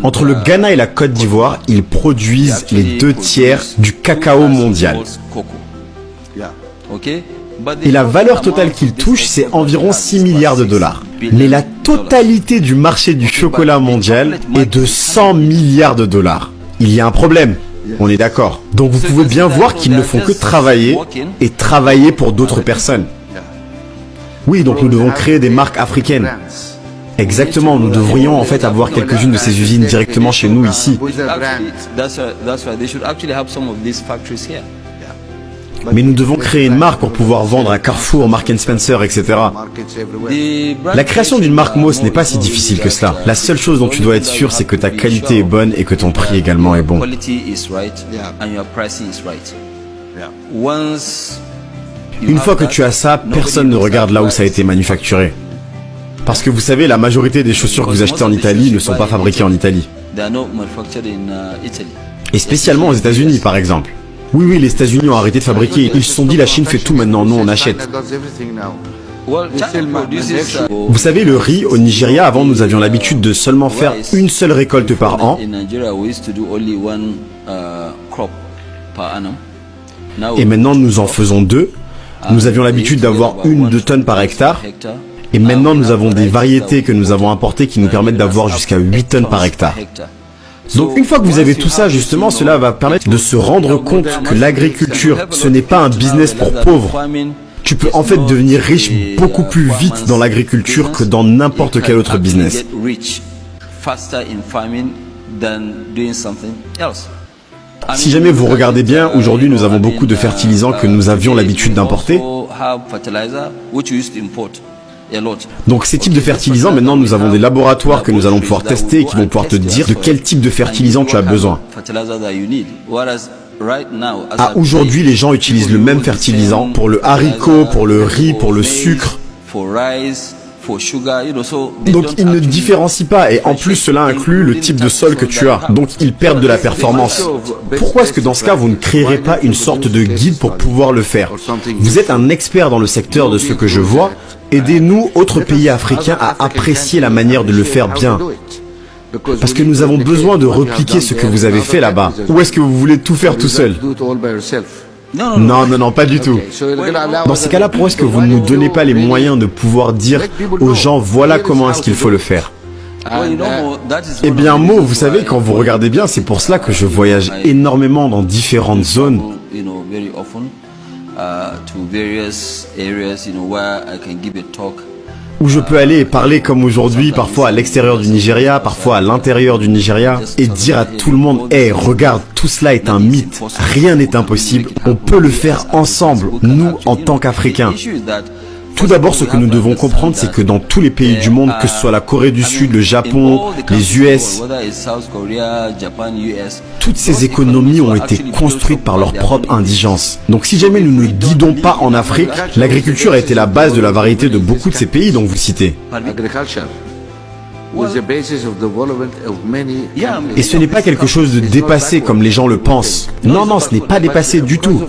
Entre le Ghana et la Côte d'Ivoire, ils produisent les 2/3 du cacao mondial. Et la valeur totale qu'ils touchent, c'est environ 6 milliards de dollars. Mais la totalité du marché du chocolat mondial est de 100 milliards de dollars. Il y a un problème, on est d'accord. Donc vous pouvez bien voir qu'ils ne font que travailler et travailler pour d'autres personnes. Oui, donc nous devons créer des marques africaines. Exactement, nous devrions en fait avoir quelques-unes de ces usines directement chez nous ici. Mais nous devons créer une marque pour pouvoir vendre à Carrefour, Marks & Spencer, etc. La création d'une marque Mo, ce n'est pas si difficile que cela. La seule chose dont tu dois être sûr, c'est que ta qualité est bonne et que ton prix également est bon. Une fois que tu as ça, personne ne regarde là où ça a été manufacturé. Parce que vous savez, la majorité des chaussures que vous achetez en Italie ne sont pas fabriquées en Italie. Et spécialement aux États-Unis, par exemple. Oui, les États-Unis ont arrêté de fabriquer. Ils se sont dit, la Chine fait tout maintenant, nous on achète. Vous savez, le riz au Nigeria, avant nous avions l'habitude de seulement faire une seule récolte par an. Et maintenant nous en faisons 2. Nous avions l'habitude d'avoir 1 ou 2 tonnes par hectare. Et maintenant nous avons des variétés que nous avons importées qui nous permettent d'avoir jusqu'à 8 tonnes par hectare. Donc une fois que vous avez tout ça, justement, cela va permettre de se rendre compte que l'agriculture, ce n'est pas un business pour pauvres. Tu peux en fait devenir riche beaucoup plus vite dans l'agriculture que dans n'importe quel autre business. Si jamais vous regardez bien, aujourd'hui nous avons beaucoup de fertilisants que nous avions l'habitude d'importer. Donc ces types de fertilisants, maintenant nous avons des laboratoires que nous allons pouvoir tester et qui vont pouvoir te dire de quel type de fertilisant tu as besoin. Aujourd'hui, les gens utilisent le même fertilisant pour le haricot, pour le riz, pour le sucre. Donc ils ne différencient pas et en plus cela inclut le type de sol que tu as. Donc ils perdent de la performance. Pourquoi est-ce que dans ce cas vous ne créerez pas une sorte de guide pour pouvoir le faire? Vous êtes un expert dans le secteur de ce que je vois. Aidez-nous, autres pays africains, à apprécier la manière de le faire bien. Parce que nous avons besoin de repliquer ce que vous avez fait là-bas. Ou est-ce que vous voulez tout faire tout seul? Non, pas du tout. Dans ces cas-là, pourquoi est-ce que vous ne nous donnez pas les moyens de pouvoir dire aux gens, voilà comment est-ce qu'il faut le faire? Eh bien, Mo, vous savez, quand vous regardez bien, c'est pour cela que je voyage énormément dans différentes zones. Où je peux aller et parler comme aujourd'hui, parfois à l'extérieur du Nigeria, parfois à l'intérieur du Nigeria, et dire à tout le monde, hey, regarde, tout cela est un mythe, rien n'est impossible, on peut le faire ensemble, nous en tant qu'Africains. Tout d'abord, ce que nous devons comprendre, c'est que dans tous les pays du monde, que ce soit la Corée du Sud, le Japon, les US, toutes ces économies ont été construites par leur propre indigence. Donc si jamais nous ne guidons pas en Afrique, l'agriculture a été la base de la variété de beaucoup de ces pays dont vous citez. Et ce n'est pas quelque chose de dépassé comme les gens le pensent. Non, ce n'est pas dépassé du tout.